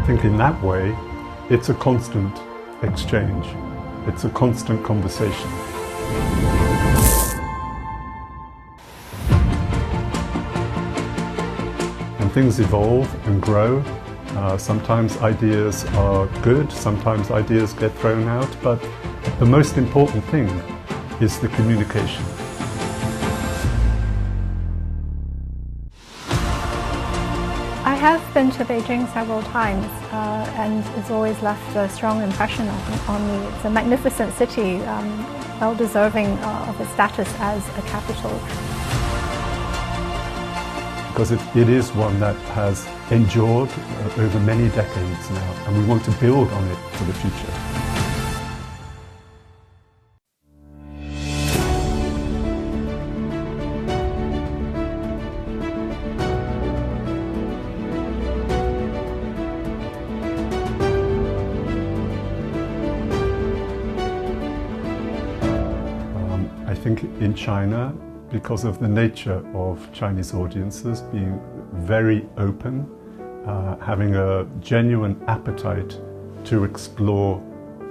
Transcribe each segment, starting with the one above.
think in that way, it's a constant exchange. It's a constant conversation. And things evolve and grow. Sometimes ideas are good, sometimes ideas get thrown out, but the most important thing is the communication. I have been to Beijing several times and it's always left a strong impression on me. It's a magnificent city, well deserving of its status as a capital. Because it is one that has endured over many decades now, and we want to build on it for the future. I think in China, because of the nature of Chinese audiences being very open, having a genuine appetite to explore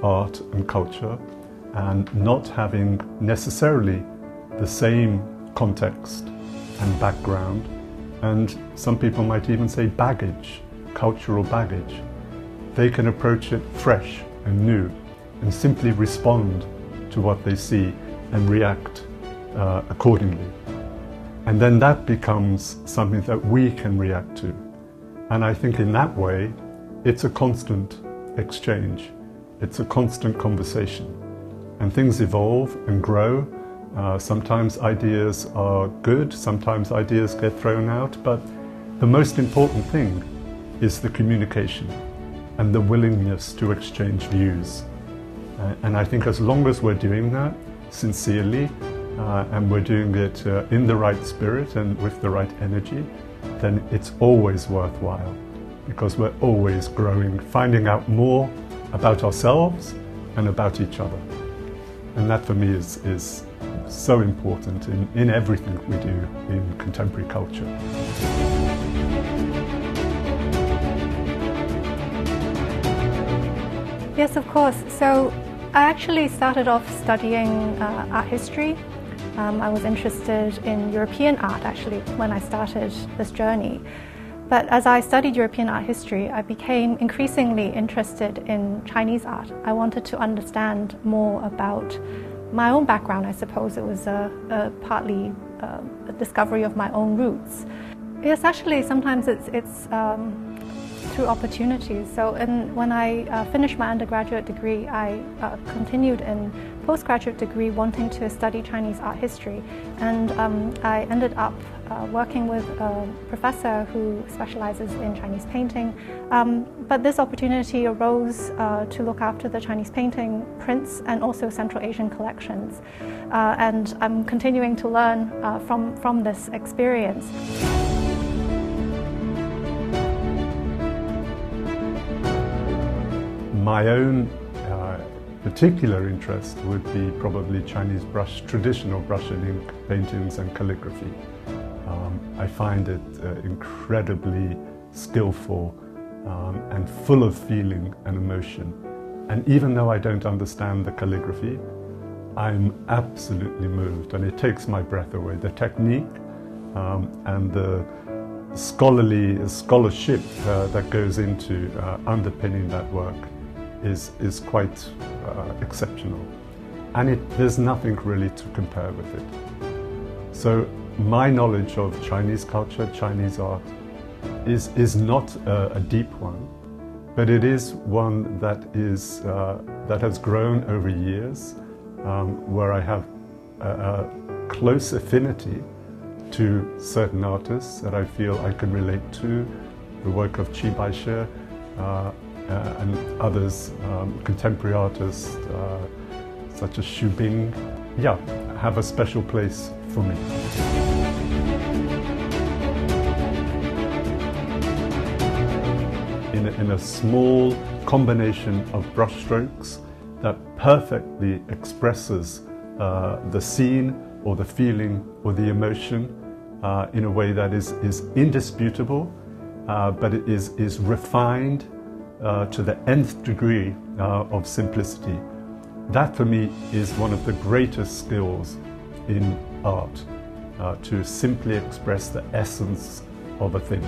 art and culture, and not having necessarily the same context and background, and some people might even say baggage, cultural baggage. They can approach it fresh and new and simply respond to what they see and react accordingly. And then that becomes something that we can react to. And I think in that way, it's a constant exchange. It's a constant conversation. And things evolve and grow. Sometimes ideas are good, sometimes ideas get thrown out, but the most important thing is the communication and the willingness to exchange views. And I think as long as we're doing that sincerely, and we're doing it in the right spirit and with the right energy, then it's always worthwhile, because we're always growing, finding out more about ourselves and about each other. And that for me is so important in everything we do in contemporary culture. Yes, of course. So I actually started off studying art history. I was interested in European art actually when I started this journey. But as I studied European art history, I became increasingly interested in Chinese art. I wanted to understand more about my own background, I suppose. It was partly a discovery of my own roots. Yes, actually, sometimes it's through opportunities. So when I finished my undergraduate degree, I continued in postgraduate degree wanting to study Chinese art history. And I ended up working with a professor who specializes in Chinese painting. But this opportunity arose to look after the Chinese painting prints and also Central Asian collections. And I'm continuing to learn from this experience. My own particular interest would be probably Chinese traditional brush and ink paintings and calligraphy. I find it incredibly skillful and full of feeling and emotion. And even though I don't understand the calligraphy, I'm absolutely moved, and it takes my breath away. The technique and the scholarship that goes into underpinning that work is quite exceptional, and there's nothing really to compare with it. So my knowledge of Chinese culture, Chinese art, is not a deep one, but it is one that has grown over years, where I have a close affinity to certain artists that I feel I can relate to, the work of Qi Baixie, and others, contemporary artists such as Xu Bing, have a special place for me. In a small combination of brushstrokes that perfectly expresses the scene or the feeling or the emotion in a way that is indisputable, but it is refined to the nth degree of simplicity. That for me is one of the greatest skills in art, to simply express the essence of a thing.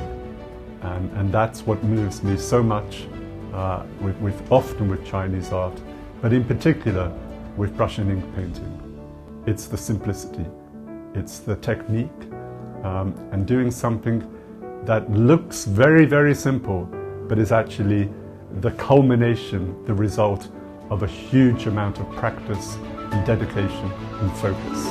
And that's what moves me so much often with Chinese art, but in particular with brush and ink painting. It's the simplicity, it's the technique, and doing something that looks very, very simple, but is actually the culmination, the result of a huge amount of practice and dedication and focus.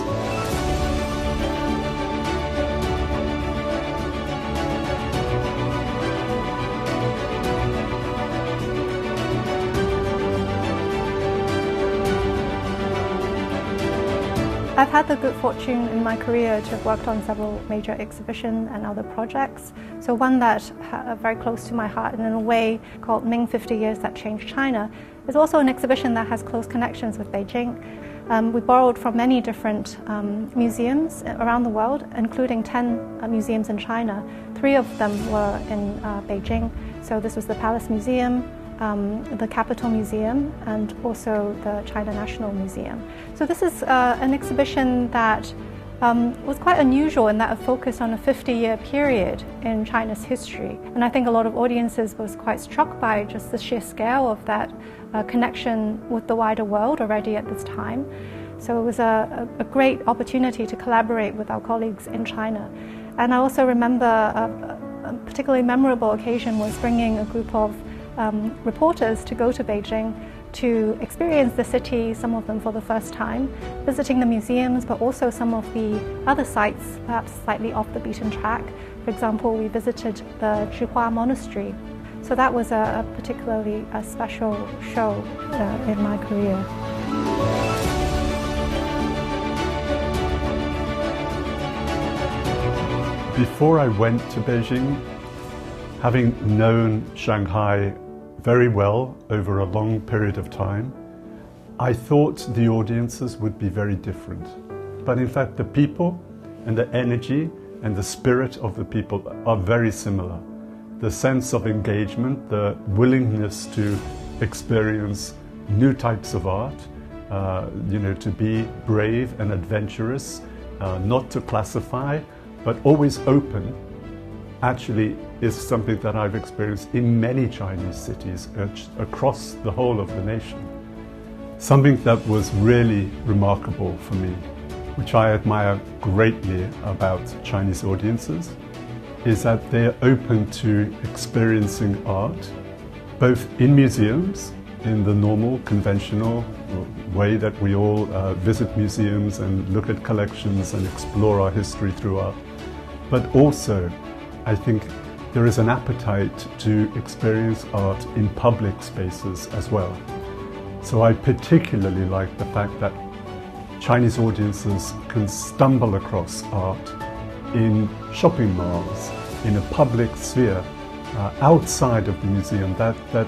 I've had the good fortune in my career to have worked on several major exhibitions and other projects. So one that very close to my heart and in a way called Ming 50 Years That Changed China is also an exhibition that has close connections with Beijing. We borrowed from many different museums around the world, including 10 museums in China. 3 of them were in Beijing. So this was the Palace Museum, the Capitol Museum, and also the China National Museum. So this is an exhibition that was quite unusual in that it focused on a 50-year period in China's history. And I think a lot of audiences was quite struck by just the sheer scale of that connection with the wider world already at this time. So it was a great opportunity to collaborate with our colleagues in China. And I also remember a particularly memorable occasion was bringing a group of reporters to go to Beijing to experience the city, some of them for the first time, visiting the museums, but also some of the other sites, perhaps slightly off the beaten track. For example, we visited the Zhihua Monastery. So that was a particularly special show in my career. Before I went to Beijing, having known Shanghai very well over a long period of time, I thought the audiences would be very different. But in fact, the people and the energy and the spirit of the people are very similar. The sense of engagement, the willingness to experience new types of art, to be brave and adventurous, not to classify, but always open, actually is something that I've experienced in many Chinese cities across the whole of the nation. Something that was really remarkable for me, which I admire greatly about Chinese audiences, is that they are open to experiencing art, both in museums, in the normal, conventional way that we all visit museums and look at collections and explore our history through art, but also, I think, there is an appetite to experience art in public spaces as well. So I particularly like the fact that Chinese audiences can stumble across art in shopping malls, in a public sphere, outside of the museum, that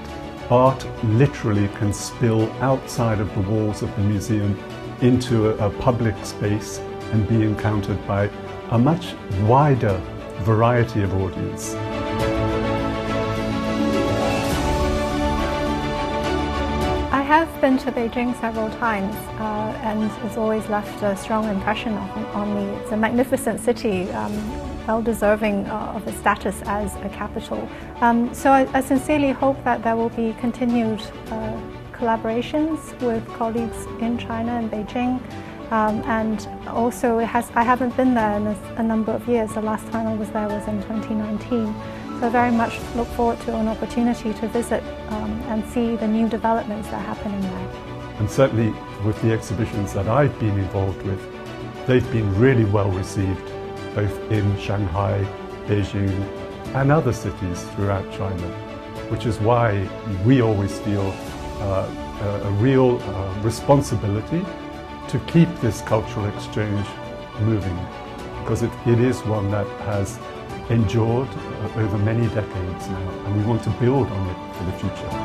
art literally can spill outside of the walls of the museum into a public space and be encountered by a much wider variety of audience. I have been to Beijing several times and it's always left a strong impression on me. It's a magnificent city, well deserving of its status as a capital. So I sincerely hope that there will be continued collaborations with colleagues in China and Beijing. And also I haven't been there in a number of years. The last time I was there was in 2019. So I very much look forward to an opportunity to visit and see the new developments that are happening there. And certainly with the exhibitions that I've been involved with, they've been really well received, both in Shanghai, Beijing, and other cities throughout China, which is why we always feel a real responsibility to keep this cultural exchange moving, because it is one that has endured over many decades now, and we want to build on it for the future.